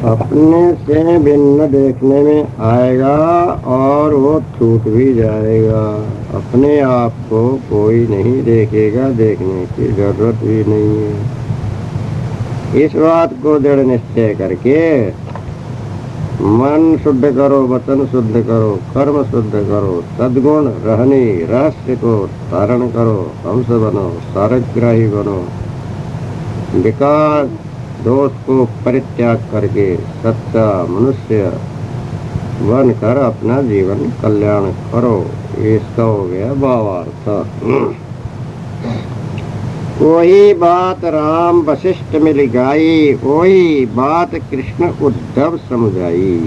अपने से भिन्न देखने में आएगा और वो छूट भी जाएगा। अपने आप को कोई नहीं देखेगा, देखने की जरूरत भी नहीं है। इस बात को दृढ़ निश्चय करके मन शुद्ध करो, वचन शुद्ध करो, कर्म शुद्ध करो, सद्गुण रहनी रहस्य को धारण करो, हंस बनो, सारग्राही बनो, विकार दोष को परित्याग करके सच्चा मनुष्य बनकर अपना जीवन कल्याण करो। इसका हो गया भावार्थ। वही बात राम वशिष्ठ मिल गाई, वही बात कृष्ण उद्धव समझाई,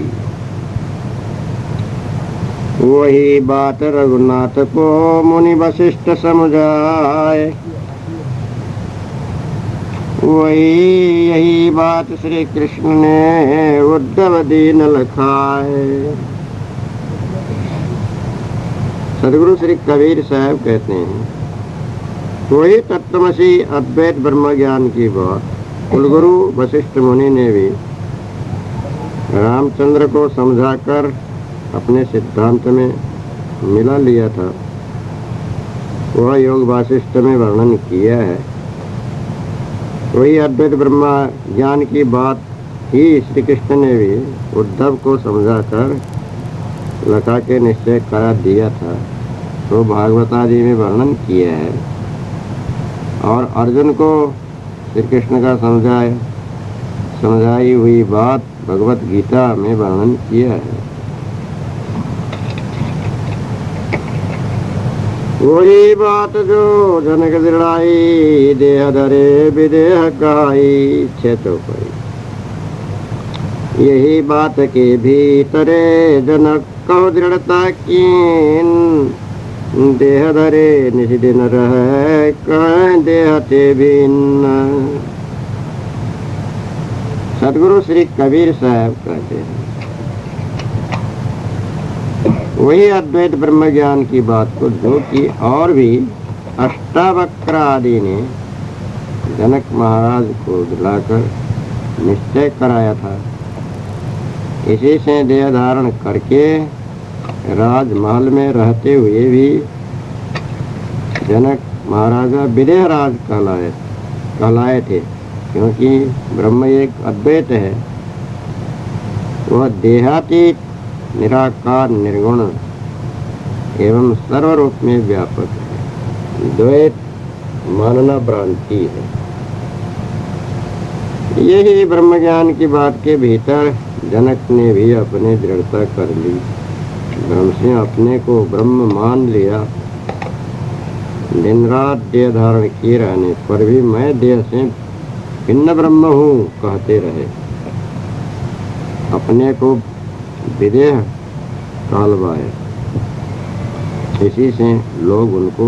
वही बात रघुनाथ को मुनि वशिष्ठ समझाए, वही यही बात श्री कृष्ण ने उद्धव दीन लखाए। सदगुरु श्री कबीर साहब कहते हैं, वही तत्वमसी अद्वैत ब्रह्म ज्ञान की बात कुलगुरु वशिष्ठ मुनि ने भी रामचंद्र को समझाकर अपने सिद्धांत में मिला लिया था। वह योग वासिष्ठ में वर्णन किया है। वही अद्वैत ब्रह्म ज्ञान की बात ही श्री कृष्ण ने भी उद्धव को समझाकर लखा के निश्चय करा दिया था, तो भागवतादि में वर्णन किया है। और अर्जुन को श्री कृष्ण का समझाई हुई बात भगवत गीता में वर्णन किया है। वही बात जो जनक दृढ़ाई, देह धरे विदेह गाई, तो कोई यही बात के भीतरे जनक को दृढ़ता कीन, देह धरे निज दिन रहे कहीं देहते भिन्न। सदगुरु श्री कबीर साहब कहते हैं, वही अद्वैत ब्रह्म ज्ञान की बात को जो कि और भी अष्टावक्र आदि ने जनक महाराज को दिलाकर निश्चय कराया था, इसी से देह धारण करके राजमहल में रहते हुए भी जनक महाराजा विदेह राज कहलाए थे, क्योंकि ब्रह्म एक अद्वैत है। वह देहातीत, निराकार, निर्गुण एवं सर्वरूप में व्यापक है। द्वैत मानना भ्रांति है। यही ब्रह्म ज्ञान की बात के भीतर जनक ने भी अपने दृढ़ता कर ली। ब्रह्म से अपने को ब्रह्म मान लिया। दिन रात देह धारण किए रहने पर भी मैं देह से भिन्न ब्रह्म हूँ कहते रहे। अपने को विदेह कहलवाए, इसी से लोग उनको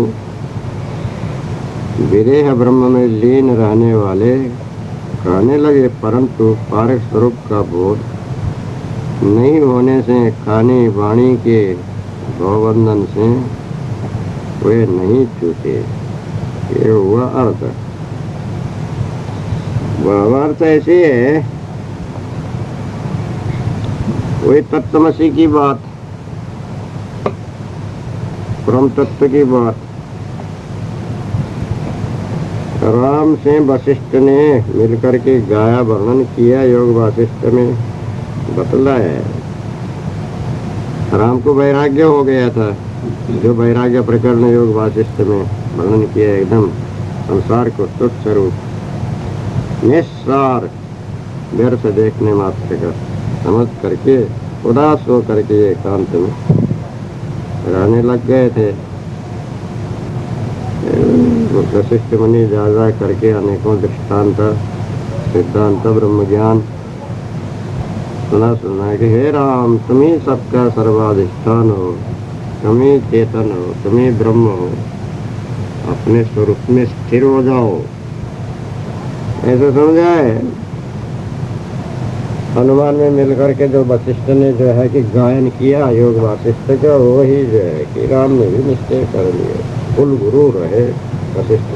विदेह ब्रह्म में लीन रहने वाले कहने लगे, परंतु पारक स्वरूप का बोध नहीं होने से, खाने वाणी के गौबंधन से वे नहीं छूटे। ये हुआ अर्थ। वह अर्थ ऐसे है, वही तत्वमसी की बात, परम तत्व की बात राम से वशिष्ठ ने मिलकर के गाया, वर्णन किया, योग वासिष्ठ में बतलाया है। राम को वैराग्य हो गया था, जो वैराग्य प्रकरण योग वासिष्ठ में वर्णन किया, एकदम संसार को तुच्छ रूप निस्सार व्यर्थ देखने मात्र का समझ करके उदास हो करके एकांत में रहने लग गए थे। वशिष्ठ मुनि जा करके अनेकों दृष्टांत, सिद्धांत, ब्रह्म ज्ञान सुना कि हे राम, तुम ही सबका सर्वाधिष्ठान हो, तुम ही चेतन हो, तुम ही ब्रह्म हो, अपने स्वरूप में स्थिर हो जाओ, ऐसा समझाए। हनुमान में मिलकर के जो वशिष्ठ ने जो है कि गायन किया योग वासिष्ठ का, वही जो है कि राम ने भी निश्चय कर लिया। कुल गुरु रहे वशिष्ठ।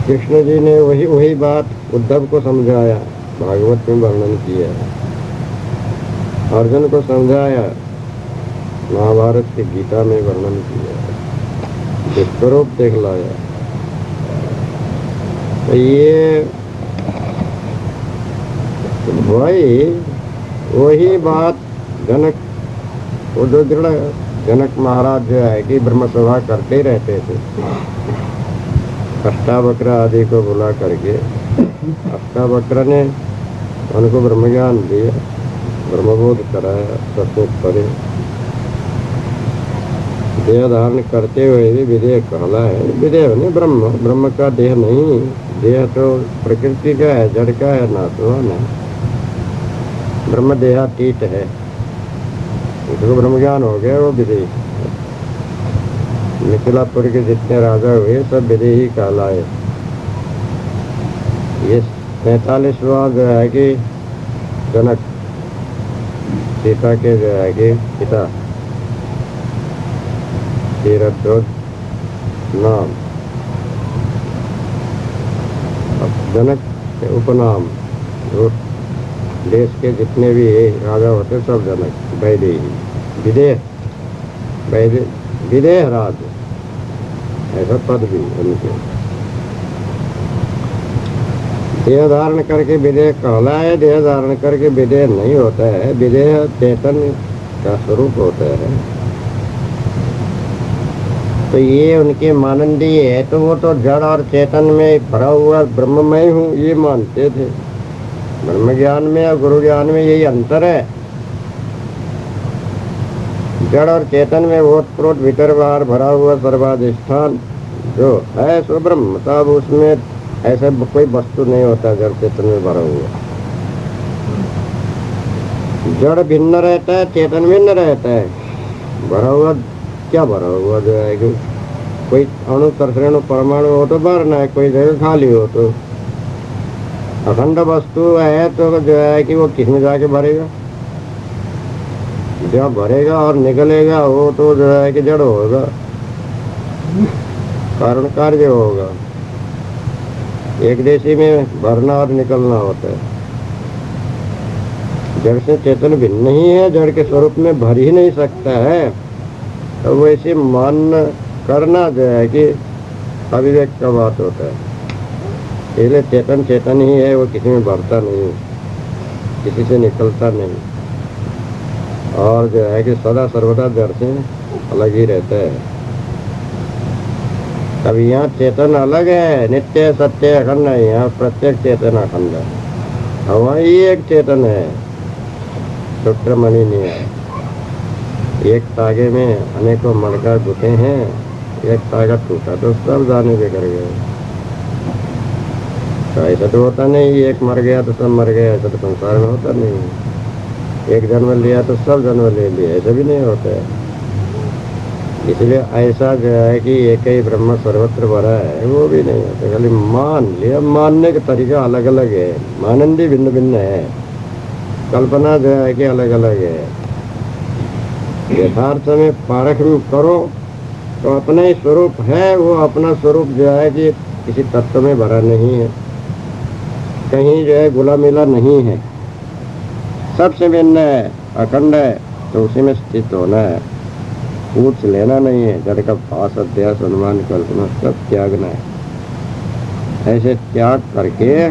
कृष्ण जी ने वही वही बात उद्धव को समझाया, भागवत में वर्णन किया। अर्जुन को समझाया, महाभारत की गीता में वर्णन किया, विश्वरूप दिखलाया। तो ये वही बात जनक वो जो दृढ़ जनक महाराज जो है कि ब्रह्म सभा करते ही रहते थे, अष्टावक्र आदि को बुला करके अष्टावक्र ने उनको ब्रह्म ज्ञान दिया, ब्रह्मबोध कराया, सत्य पढ़े। देह धारण करते हुए भी विदेह कहला है। विदेह नहीं, ब्रह्म, ब्रह्म का देह नहीं, देह तो प्रकृति का है, जड़ का है, नाशवान है। ब्रह्म देहातीत है, उसको ब्रह्म ज्ञान हो गया, वो विदेह। मिथिलापुर के जितने राजा हुए सब विदेही कहलाए। ये 45वां जो है कि जनक, सीता के जो है कि पिता, तीरथ नाम, जनक के उपनाम, जो देश के जितने भी राजा होते सब जनक, वैदेही, विदेह, विदेह राज, ऐसा पद भी उनके। देह धारण करके विदेह कहला है। देह धारण करके विदेह नहीं होता है, विदेह चेतन का स्वरूप होता है। तो ये उनके मानंदी है, तो वो तो जड़ और चेतन में भरा हुआ ब्रह्ममय हूँ ये मानते थे। ब्रह्म ज्ञान में और गुरु ज्ञान में यही अंतर है। जड़ और चेतन में ओत प्रोत भीतर बाहर भरा हुआ सर्वाधिष्ठान जो है सो ब्रह्म, तब उसमें ऐसा कोई वस्तु नहीं होता जड़ चेतन में भरा हुआ। जड़ भिन्न रहता है, चेतन भिन्न रहता है। भरा हुआ क्या भरा हुआ जो है कि कोई अणु तरसरेणु परमाणु हो तो भरना है, कोई जगह खाली हो तो। अखंड वस्तु है तो जो है कि वो किसमें जाके भरेगा, जब भरेगा और निकलेगा वो तो जो है कि जड़ होगा, कारण कार्य होगा। एक देशी में भरना और निकलना होता है। जड़ से चेतन भिन्न नहीं है, जड़ के स्वरूप में भर ही नहीं सकता है। तो वैसे मान करना जो है कि अविवेक का बात होता है। पहले चेतन चेतन ही है, वो किसी में भरता नहीं, किसी से निकलता नहीं, और जो है कि सदा सर्वदा जड़ से अलग ही रहता है। अब यहाँ चेतन अलग है, नित्य सत्य अखंड है, यहाँ प्रत्येक चेतन अखंड है। और वहाँ ही एक चेतन है, सूत्रमणि नहीं है। एक तागे में अनेकों मणका गुथे हैं, एक तागा टूटा तो सब जाने बेकर गए। तो ऐसा तो होता नहीं, एक मर गया तो सब मर गया, ऐसा तो संसार में होता नहीं। एक जन्म लिया तो सब जन्म ले लिया, ऐसा भी नहीं होता है। इसलिए ऐसा जो है कि एक ही ब्रह्म सर्वत्र भरा है, वो भी नहीं होता। खाली मान लिया, मानने का तरीका अलग अलग है, मानंदी भिन्न भिन्न है, कल्पना जो है कि अलग अलग है। यथार्थ में पारख करो तो अपना ही स्वरूप है, वो अपना स्वरूप जो है कि किसी तत्व में भरा नहीं है, कहीं जो है गुला मिला नहीं है, सबसे भिन्न है, अखंड है। तो उसी में स्थित होना है, पूछ लेना नहीं है। जड़ का पास अध्यास अनुमान कल्पना सब त्यागना है। ऐसे त्याग करके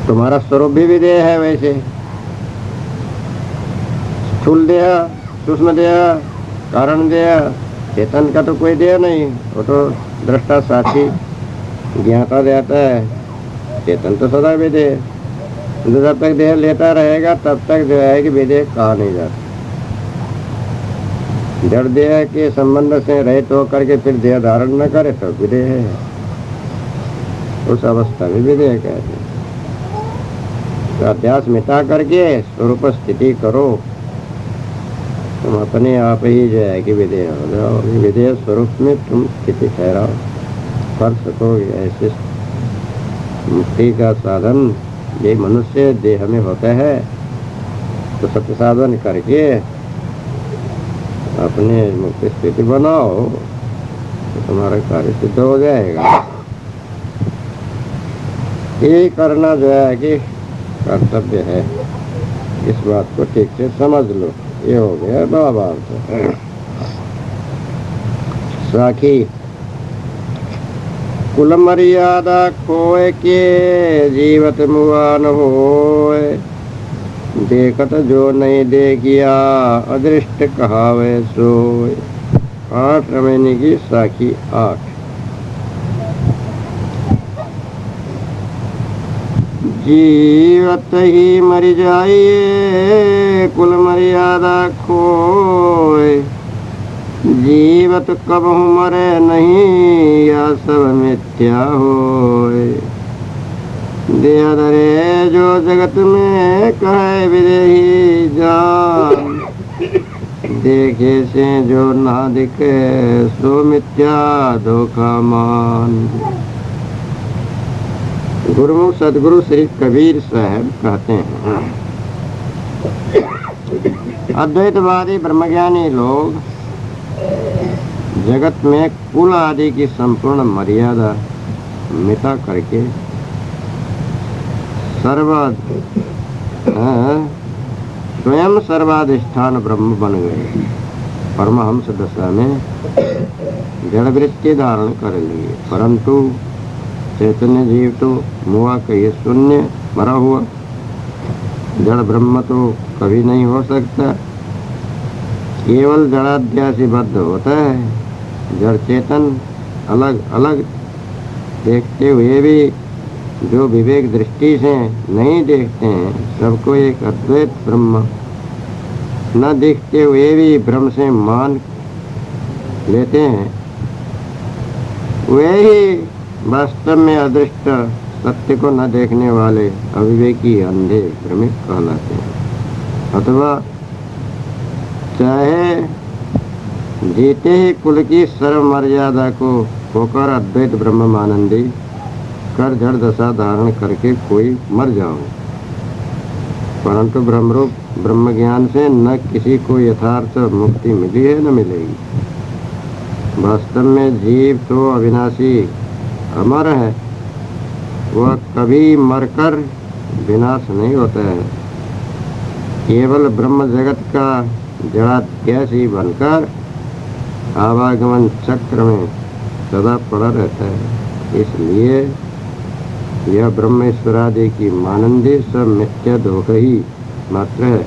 तुम्हारा स्वरूप भी विदेह है। वैसे स्थूल देह, सूक्ष्म देह, कारण देह, चेतन का तो कोई देह नहीं, वो तो दृष्टा साक्षी ज्ञाता देता है। चेतन तो सदा विदेह, जब तक देह लेता रहेगा तब तक जो है कि विदेह कहा नहीं जाता। जड़ देह के संबंध से रहित होकर के फिर देह धारण न करे तो विदेह है, उस अवस्था में विदेह कहते हैं। तो अध्यास मिटा करके स्वरूप स्थिति करो, तुम अपने आप ही जो है कि विदेह हो जाओ। विदेह स्वरूप में तुम स्थिति ठहराओ, कर सकोगे। ऐसे मुक्ति का साधन ये मनुष्य देह में होता है, तो सत्य साधन करके अपने मुक्ति स्थिति बनाओ। तो तुम्हारा कार्य सिद्ध हो जाएगा। ये करना जो है कि कर्तव्य है, इस बात को ठीक से समझ लो। ये हो गया भावार्थ। साखी कुल मर्यादा खोए के जीवत मुआन होए, देखत जो नहीं देखिया अदृष्ट कहावे सोए। 8 महीने की साखी 8। जीवत ही मर जाइए कुल मर्यादा खोए, जीवत कब मरे नहीं या सब मिथ्या होए। देह धरे जो जगत में कहे विदेही जान, देखे से जो ना दिखे सो मिथ्या धोखा मान। गुरुमुख सदगुरु श्री कबीर साहब कहते हैं, अद्वैतवादी ब्रह्मज्ञानी लोग जगत में कुल आदि की संपूर्ण मर्यादा मिटा करके स्वयं सर्वाधिष्ठान ब्रह्म बन गए। परमहंस दशा में जड़ वृत्ति धारण कर लिए, परंतु चैतन्य जीव तो मुआ कहिए शून्य मरा हुआ, जड़ ब्रह्म तो कभी नहीं हो सकता, केवल जड़ाध्यासी बद्ध होता है। जड़ चेतन अलग अलग देखते हुए भी जो विवेक दृष्टि से नहीं देखते हैं, सबको एक अद्वैत ब्रह्म न देखते हुए भी ब्रह्म से मान लेते हैं, वे ही वास्तव में अदृष्ट सत्य को न देखने वाले अविवेकी अंधे भ्रमिक कहलाते हैं। अथवा चाहे जीते ही कुल की सर्व मर्यादा को होकर अद्वैत ब्रह्म मानंदी कर जड़ दशा धारण करके कोई मर जाओ, परंतु ब्रह्मरूप ब्रह्म ज्ञान से न किसी को यथार्थ मुक्ति मिली है न मिलेगी। वास्तव में जीव तो अविनाशी अमर है, वह कभी मरकर विनाश नहीं होता है, केवल ब्रह्म जगत का जड़ाध्यासी बनकर आवागमन चक्र में सदा पड़ा रहता है। इसलिए यह ब्रह्म ईश्वरादि की मानंदी सब मिथ्या धोखा ही मात्र है।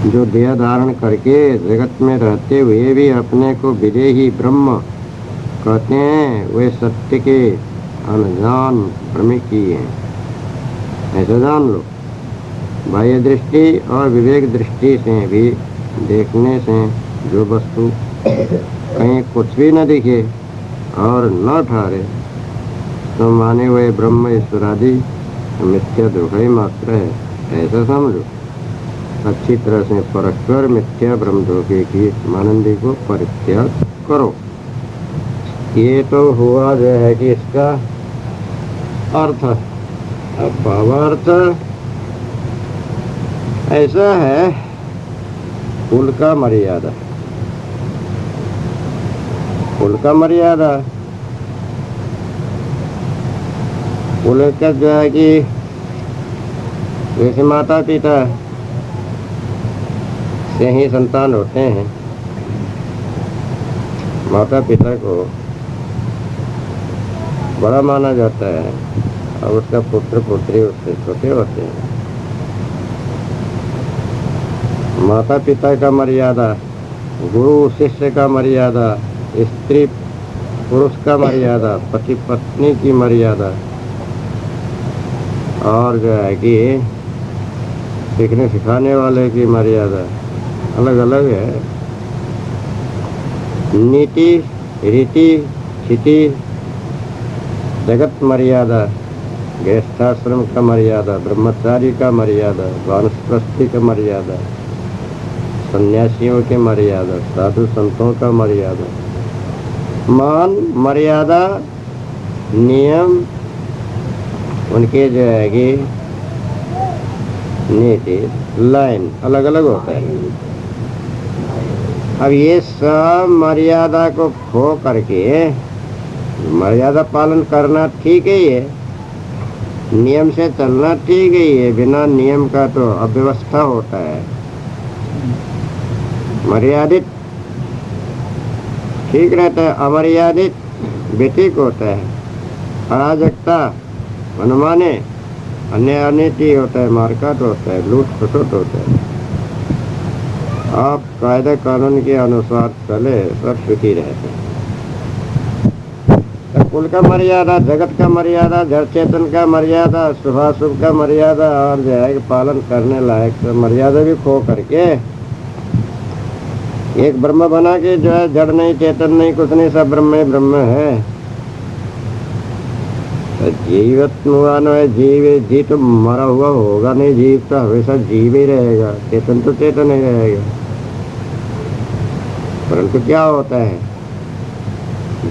जो देह धारण करके जगत में रहते हुए भी अपने को विदेही ब्रह्म कहते हैं, वे सत्य के अनजान भ्रमिकी हैं, ऐसा जान लो। बाह्य दृष्टि और विवेक दृष्टि से भी देखने से जो वस्तु कहीं कुछ भी न दिखे और न ठहरे, तो माने हुए ब्रह्म ईश्वरादि मिथ्या धोखा ही मात्र है, ऐसा समझो। अच्छी तरह से परस्पर मिथ्या ब्रह्म धोखे की मानंदी को परित्याग करो। ये तो हुआ जो है कि इसका अर्थ। अब भावार्थ ऐसा है, कुल का मर्यादा, कुल का मर्यादा, कुल का जो है कि जैसे माता पिता से ही संतान होते हैं, माता पिता को बड़ा माना जाता है और उसका पुत्र पुत्री उससे छोटे होते हैं। माता पिता का मर्यादा, गुरु शिष्य का मर्यादा, स्त्री पुरुष का मर्यादा, पति पत्नी की मर्यादा, और जो है कि सीखने सिखाने वाले की मर्यादा अलग अलग है। नीति रीति स्थिति जगत मर्यादा, गृहस्थाश्रम का मर्यादा, ब्रह्मचारी का मर्यादा, वानप्रस्थी का मर्यादा, सन्यासियों की मर्यादा, साधु संतों का मर्यादा, मान मर्यादा नियम उनके जो है कि नीति लाइन अलग अलग होता है। अब ये सब मर्यादा को खो करके, मर्यादा पालन करना ठीक ही है, नियम से चलना ठीक ही है, बिना नियम का तो अव्यवस्था होता है। मर्यादित ठीक रहता है, अमर्यादित बेठीक होता है। अराजकता, मनमाने, अन्य अनिति होता है, मारकाट होता है, लूट खसोट होता है। आप कायदे कानून के अनुसार चले, सब सुखी रहते हैं। कुल का मर्यादा, जगत का मर्यादा, जड़ चेतन का मर्यादा, शुभाशुभ का मर्यादा और जो है पालन करने लायक सब मर्यादा भी खो करके एक ब्रह्म बना के जो है, जड़ नहीं, चेतन नहीं, कुछ नहीं, सब ब्रह्म ही ब्रह्म है। जीवत मुआनो है, जीव तो मरा हुआ होगा नहीं, जीव तो हमेशा जीव ही रहेगा, चेतन तो चेतन ही रहेगा। परंतु क्या होता है,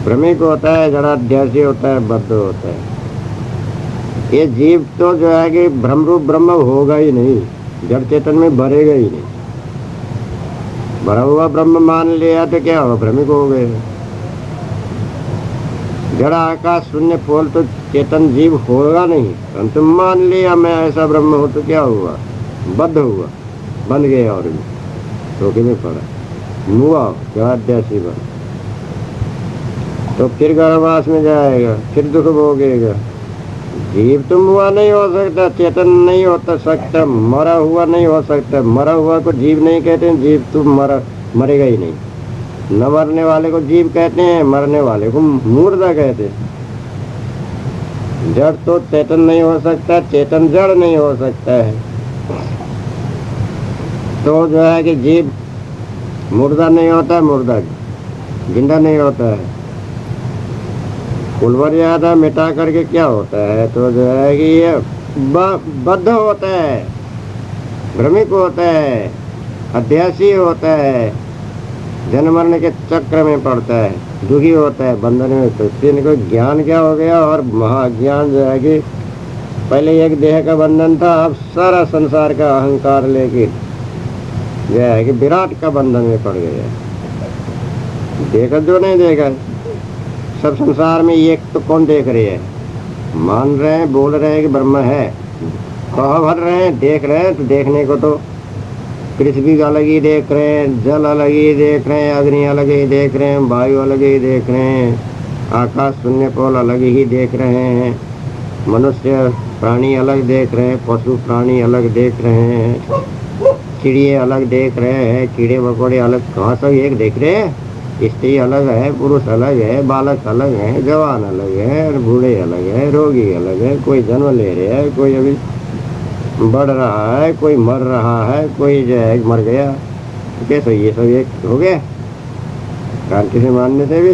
भ्रमिक होता है, जड़ाध्यासी होता है, बद्ध होता है। ये जीव तो जो है कि भ्रम रूप ब्रह्म होगा ही नहीं, जड़ चेतन में भरेगा ही नहीं। भरा हुआ ब्रह्म मान लिया तो क्या होगा, भ्रमिक हो गए। जड़ा आकाश शून्य फूल तो चेतन जीव होगा नहीं, परंतु मान लिया मैं ऐसा ब्रह्म हूँ तो क्या हुआ, बद्ध हुआ, बन गया और भी धोखे में पड़ा, मुआ जड़ाध्यासी बन, तो फिर गर्भवास में जाएगा, फिर दुख भोगेगा। जीव तो मुआ नहीं हो सकता, चेतन नहीं होता सकता, मरा हुआ नहीं हो सकता। मरा हुआ को जीव नहीं कहते, जीव तो मरेगा ही नहीं। न मरने वाले को जीव कहते हैं, मरने वाले को मुर्दा कहते हैं। जड़ तो चेतन नहीं हो सकता, चेतन जड़ नहीं हो सकता है। तो जो है कि जीव मुर्दा नहीं होता, मुर्दा जिंदा नहीं होता है। कुल मर्यादा मिटा करके क्या होता है, तो जो है कि ये बद्ध होता है, भ्रमिक होता है, अध्यासी होता है, जन्म मरने के चक्र में पड़ता है, दुखी होता है, बंधन में। तो इनको ज्ञान क्या हो गया, और महाज्ञान जो है कि पहले एक देह का बंधन था, अब सारा संसार का अहंकार लेके जो है कि विराट का बंधन में पड़ गया। देखा जो नहीं देखा, सब संसार में एक तो कौन देख रहे हैं, मान रहे हैं, बोल रहे हैं कि ब्रह्म है, कहा भर रहे हैं, देख रहे हैं। तो देखने को तो पृथ्वी अलग ही देख रहे हैं, जल अलग ही देख रहे हैं, अग्नि अलग ही देख रहे हैं, वायु अलग ही देख रहे हैं, आकाश शून्य पोल अलग ही देख रहे हैं, मनुष्य प्राणी अलग देख रहे हैं, पशु प्राणी अलग देख रहे हैं, चिड़िए अलग देख रहे हैं, कीड़े मकोड़े अलग, कहाँ सब एक देख रहे हैं। स्त्री अलग है, पुरुष अलग है, बालक अलग है, जवान अलग है, बूढ़े अलग है, रोगी अलग है, कोई जन्म ले रहे है, कोई अभी बढ़ रहा है, कोई मर रहा है, कोई जो है मर गया। कैसे ये सब एक हो गया, क्रांति से मानने से भी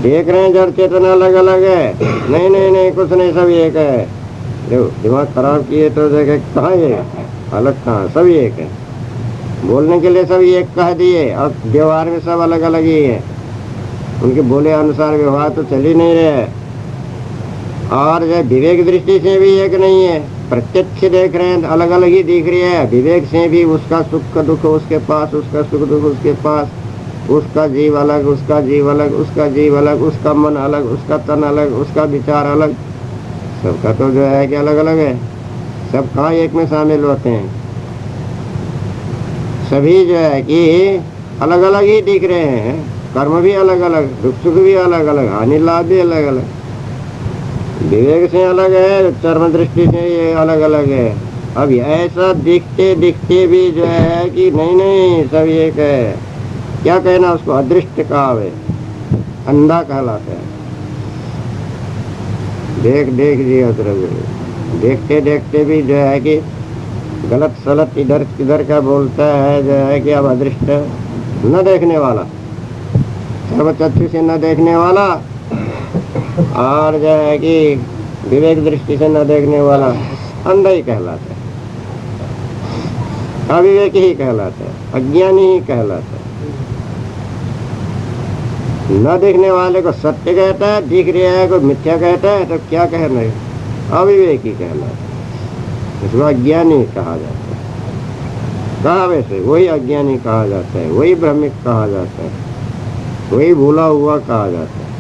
देख रहे हैं जड़ चेतन अलग अलग है। नहीं नहीं नहीं, कुछ नहीं, सब एक है। देखो दिमाग खराब किए तो देखे कहाँ ये अलग, कहाँ सब एक है। बोलने के लिए सब एक कह दिए, और व्यवहार में सब अलग अलग ही है। उनके बोले अनुसार व्यवहार तो चल ही नहीं रहे। और जो विवेक दृष्टि से भी एक नहीं है, प्रत्यक्ष देख रहे हैं, अलग अलग ही दिख रही है। विवेक से भी उसका सुख का दुख उसके पास, उसका सुख दुख उसके पास, उसका जीव अलग, उसका जीव अलग, उसका जीव अलग, उसका मन अलग, उसका तन अलग, उसका विचार अलग, सबका तो जो है कि अलग अलग है। सब कहाँ एक में शामिल होते हैं, सभी जो है कि अलग अलग ही दिख रहे हैं। कर्म भी अलग अलग, दुख सुख भी अलग अलग, हानि लाभ भी अलग अलग, विवेक से अलग है, चर्म दृष्टि से ये अलग अलग है। अब ऐसा दिखते दिखते भी जो है कि नहीं नहीं सब एक है। क्या कहना उसको, अदृष्ट कहावे, अंधा कहलाता है। देख देख जी, देखते देखते भी जो है कि गलत सलत इधर किधर का बोलता है, जो है कि अब अदृष्ट न देखने वाला, सर्वचक्षु से न देखने वाला, और जो है कि विवेक दृष्टि से न देखने वाला अंधा ही कहलाता है, अविवेक ही कहलाता है, अज्ञानी ही कहलाता है। न देखने वाले को सत्य कहता है, दिख रहा है को मिथ्या कहता है, तो क्या कहना है, अविवेक ही कहलाता है, इसको अज्ञानी कहा जाता है। कहा वैसे वही अज्ञानी कहा जाता है, वही भ्रमिक कहा जाता है, वही भूला हुआ कहा जाता है।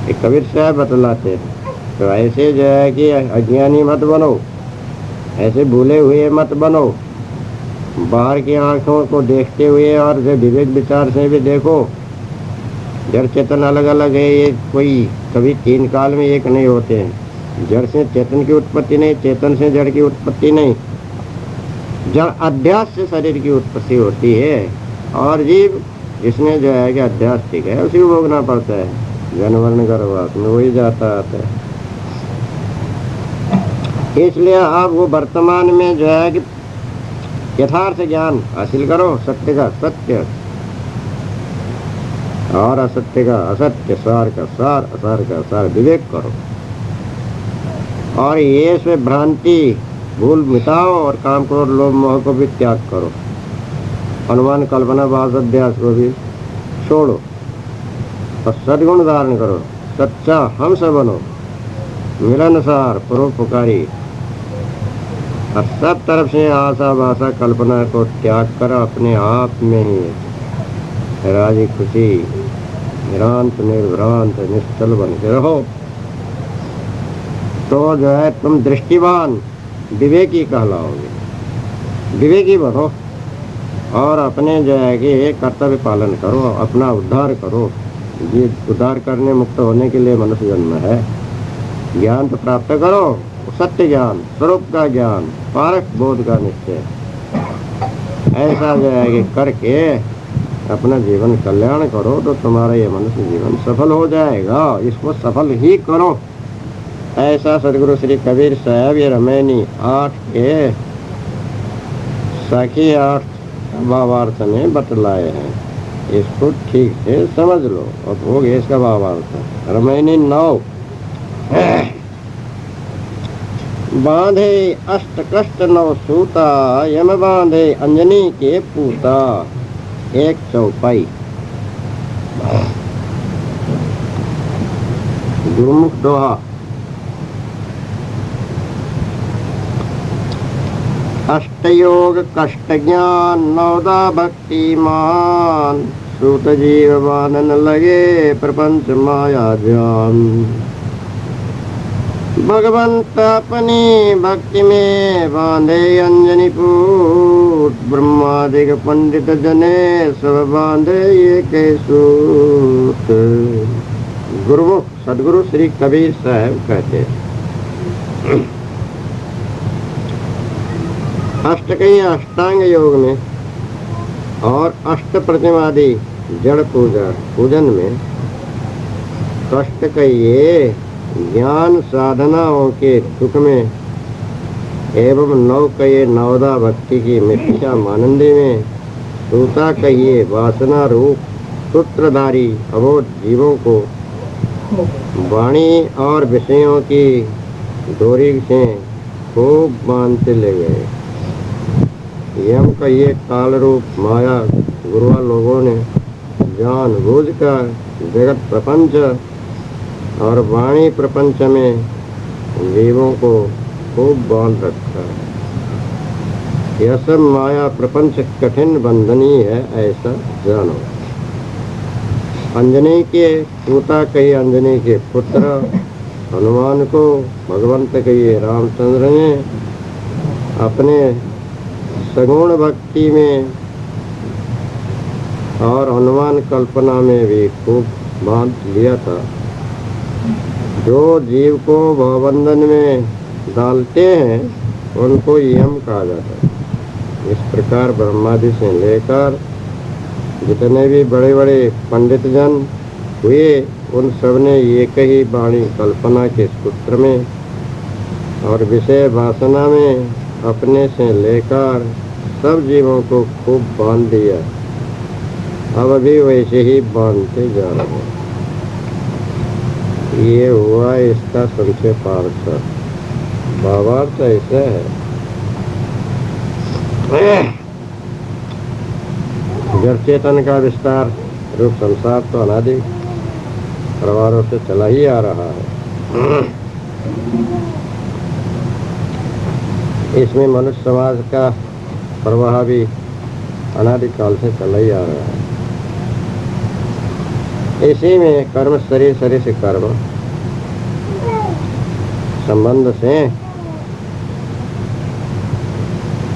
ये कबीर साहब बतलाते हैं। तो ऐसे जो है कि अज्ञानी मत बनो, ऐसे भूले हुए मत बनो। बाहर की आंखों को देखते हुए और जो विवेक विचार से भी देखो, जड़ चेतन अलग अलग है। ये कोई कभी तीन काल में एक नहीं होते हैं। जड़ से चेतन की उत्पत्ति नहीं, चेतन से जड़ की उत्पत्ति नहीं। जड़ अध्यास से शरीर की उत्पत्ति होती है, और जीव जिसने जो है कि अध्यास ठीक है उसी को भोगना पड़ता है। जनवर्ण गर्भवास में वही जाता आता है। इसलिए आप वो वर्तमान में जो है कि यथार्थ ज्ञान हासिल करो, सत्य का सत्य और असत्य का असत्य, सार का सार, असार का सार विवेक करो। और ये से भ्रांति भूल मिटाओ और काम करो, लोभ मोह को भी त्याग करो, अनुमान कल्पना भास अध्यास को भी छोड़ो और सद्गुण धारण करो। सच्चा हंस बनो, मिलनसार परोपकारी, और सब तरफ से आशा भाषा कल्पना को त्याग कर अपने आप में ही राजी खुशी निरांत निर्भ्रांत निश्चल बन के रहो। तो जो है तुम दृष्टिवान विवेकी कहलाओगे। विवेकी बनो और अपने जो है कि कर्तव्य पालन करो, अपना उद्धार करो। ये उद्धार करने मुक्त होने के लिए मनुष्य जन्म है। ज्ञान तो प्राप्त करो, सत्य ज्ञान, स्वरूप का ज्ञान, पारक बोध का निश्चय। ऐसा जो है कि करके अपना जीवन कल्याण करो तो तुम्हारा ये मनुष्य जीवन सफल हो जाएगा। इसको सफल ही करो। ऐसा सदगुरु श्री कबीर साहब ये रमैनी 8 के साखी 8 भावार्थ में बतलाए हैं। इसको ठीक से समझ लो और हो गया इसका भावार्थ। रमैनी 9 बांधे अष्ट कष्ट 9 सूता, यम बांधे अंजनी के पूता। 1 चौपाई। गुरुमुख दोहा। अष्टयोग कष्ट ज्ञान, 9 भक्तिमान। सूत जीव बांधन लगे, प्रपंच माया जान। भगवंत अपनी भक्ति में बांधे अंजनी पूत। ब्रह्मादिक पंडित जने सब बांधे ये के सूत। गुरुमुख सदगुरु श्री कबीर साहब कहते अष्टकई अष्टांग योग में और अष्ट प्रतिमादि जड़ पूजन में कष्ट कहिए ज्ञान साधनाओं के दुख में, एवं 9 कहिए 9 भक्ति की मिथ्या मानंदी में, सूता कहिए वासना रूप सूत्रधारी अबोध जीवों को वाणी और विषयों की डोरी से खूब बांधते ले गए। यम कहिए काल रूप माया गुरुआ लोगों ने जान बूझ कर जगत प्रपंच और वाणी प्रपंच में जीवों को खूब बांध रखा है। यह सब माया प्रपंच कठिन बंधनी है, ऐसा जानो। अंजनी के सूता कही अंजनी के पुत्र हनुमान को भगवंत कहिए रामचंद्र ने अपने सगुण भक्ति में और हनुमान कल्पना में भी खूब बांध लिया था। जो जीव को भवबंधन में डालते हैं उनको यम कहा जाता है। इस प्रकार ब्रह्मादि से लेकर जितने भी बड़े बड़े पंडित जन हुए उन सब ने एक ही वाणी कल्पना के सूत्र में और विषय वासना में अपने से लेकर सब जीवों को खूब बांध दिया। अब भी वैसे ही बांधते जा रहे हैं। ये हुआ इसका संक्षेपार्थ। भावार्थ ऐसा है, जड़ चेतन का विस्तार रूप संसार तो अनादि प्रवारों से चला ही आ रहा है। इसमें मनुष्य समाज का प्रवाह भी अनादिकाल से चला ही आ रहा है। इसी में कर्म शरीर, शरीर से कर्म संबंध से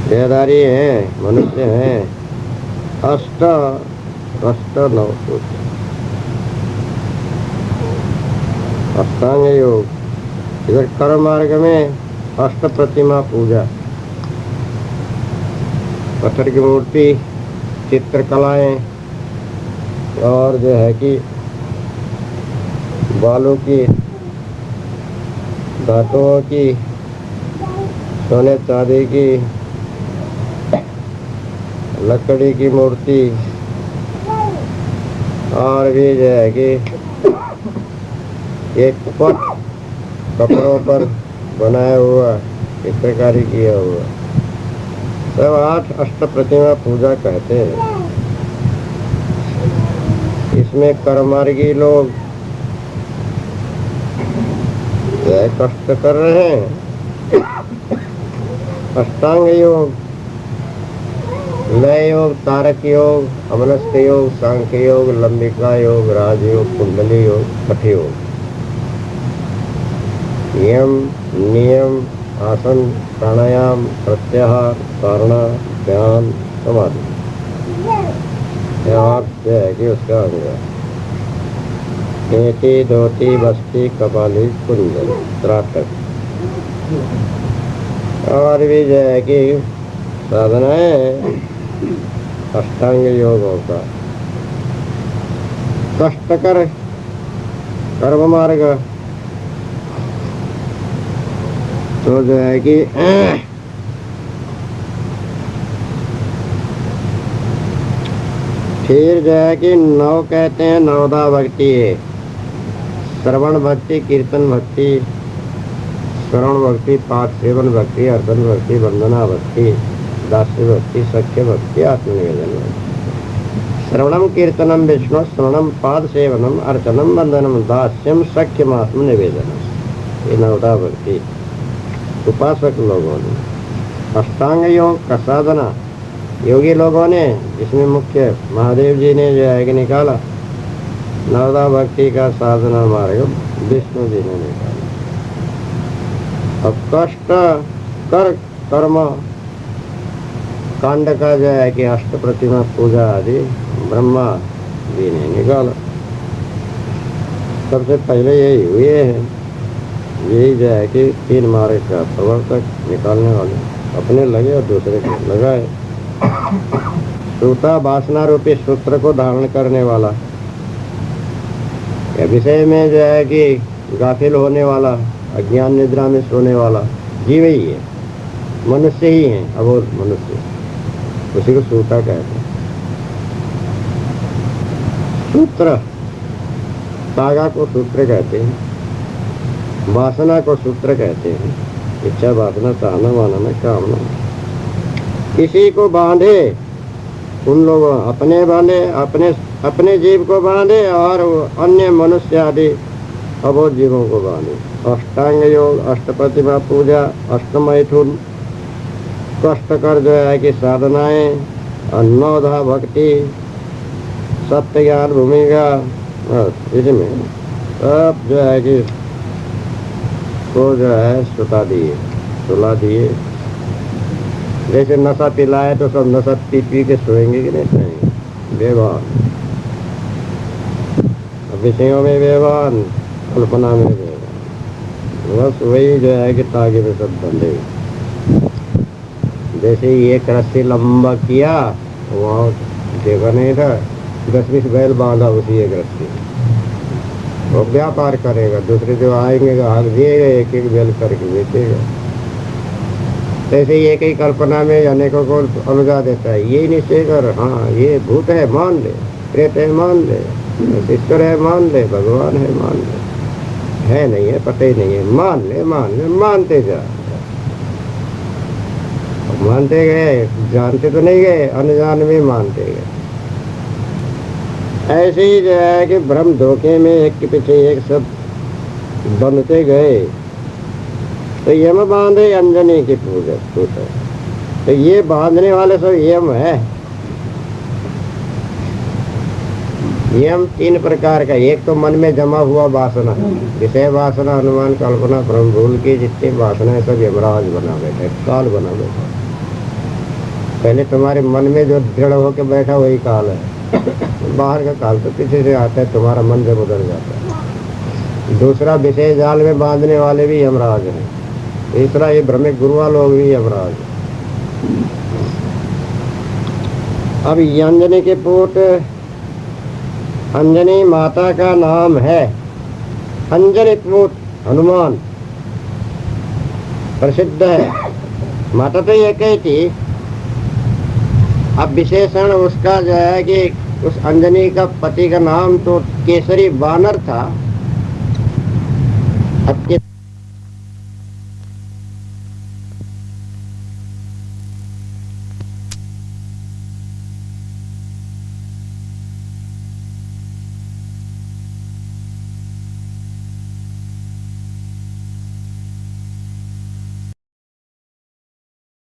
देहधारी है, मनुष्य है, अष्ट नव सूत्र अष्टांग योग। इधर कर्म मार्ग में अष्ट प्रतिमा पूजा, पत्थर की मूर्ति, चित्रकलाएं और जो है कि बालों की, धातुओं की, सोने चांदी की, लकड़ी की मूर्ति और भी जो है कि एक पट कपड़ों पर बनाया हुआ, चित्रकारी किया हुआ, सब 8 अष्ट प्रतिमा पूजा कहते हैं। इसमें कर्ममार्गी लोग कष्ट कर रहे हैं। अष्टांग योग, लय योग, तारक योग, अमनस्क योग, सांख्य योग, लंबिका योग, राजयोग, कुंडली योग, हठ योग। यम, नियम, आसन, प्राणायाम, प्रत्याहार, धारणा, ध्यान, समाधि, जो है कि उसका अंग है। नेति, धोती, बस्ती, कपाली, कुंडल, त्राटक और भी जो है कि साधना है अष्टांग योगों का। कष्टकर कर्म मार्ग तो जो है कि फिर जो है कि 9 कहते हैं, 9धा भक्ति है। श्रवण भक्ति, कीर्तन भक्ति, श्रवण भक्ति, पाठ सेवन भक्ति, अर्चन भक्ति, वंदना भक्ति, दास्य भक्ति, सख्य भक्ति, आत्मनिवेदन भक्ति। श्रवणम कीर्तनम विष्णु, श्रवणम पाद सेवनम, अर्चनम वंदनम, दास्यम, सख्यम, आत्मनिवेदनम। ये 9धा भक्ति उपासक लोगों ने। अष्टांग योग का साधना योगी लोगों ने, जिसमें मुख्य महादेव जी ने जो है कि निकाला। 9धा भक्ति का साधना मार्ग विष्णु जी ने निकाला। अब कष्ट कर कर्म कांड का जो है कि अष्ट प्रतिमा पूजा आदि ब्रह्मा जी ने निकाला। सबसे पहले यही हुए हैं, यही जो है कि 3 मार्ग का प्रवर्तक निकालने वाले अपने लगे और दूसरे को लगाए। सूता वासना रूपी सूत्र को धारण करने वाला, या विषय में जो है कि गाफिल होने वाला, अज्ञान निद्रा में सोने वाला जीव ही है, मनुष्य ही है, अबोध मनुष्य, उसी को सूता कहते हैं। सूत्र, तागा को सूत्र कहते हैं, वासना को सूत्र कहते हैं। इच्छा, वासना, चाहना, मानना, कामना, किसी को बांधे, उन लोगों अपने बांधे, अपने जीव को बांधे और अन्य मनुष्य आदि अबोध जीवों को बांधे। अष्टांग योग, अष्ट प्रतिमा पूजा, अष्ट मैथुन, कष्टकर जो है कि साधनाएं, 9धा भक्ति, सत्य ज्ञान भूमिका, इसमें सब जो है कि को जो है सुला दिए। जैसे नशा पिलाए तो सब नशा पी के सोएंगे कि नहीं सोएंगे, बेभान, विषयों में बेभान, कल्पना में बेभान, बस वही जो है कि तागे में सब बंधे। जैसे एक रस्सी लंबा किया, वहाँ देखा नहीं था, 10-20 बैल बांधा उसी एक रस्सी, वो व्यापार करेगा, दूसरे जो आएंगे हक दिएगा, एक बैल करके बेचेगा। ऐसे ही एक ही कल्पना में अनेकों को अलगा देता है। ये निश्चय कर, हाँ ये भूत है मान ले, प्रेत है मान ले, ईश्वर है मान ले, भगवान है मान ले, है नहीं है पता ही नहीं है, मान ले, मानते जा। मानते गए, जानते तो नहीं गए, अनजान में मानते गए। ऐसे ही जो है कि भ्रम धोखे में एक के पीछे एक सब बनते गए। तो यम बांधे अंजनी की पूजा, तो ये बांधने वाले सब यम है। यम 3 प्रकार का। एक तो मन में जमा हुआ वासना, विषय वासना, अनुमान, कल्पना, भ्रम, भूल की जितनी वासना है सब यमराज बना बैठे, काल बना बैठे। पहले तुम्हारे मन में जो दृढ़ होकर बैठा वही काल है। बाहर का काल तो पीछे से आता है, तुम्हारा मन जब उधर जाता है। दूसरा, विषय जाल में बांधने वाले भी यमराज हैं। तीसरा, ये भ्रमिक गुरुआ लोग भी यमराज हैं। अब अंजनी के पुट, अंजनी माता का नाम है। अंजनी पुट हनुमान प्रसिद्ध है। माता तो एक ही थी। अब विशेषण उसका जो है कि उस अंजनी का पति का नाम तो केसरी वानर था। अब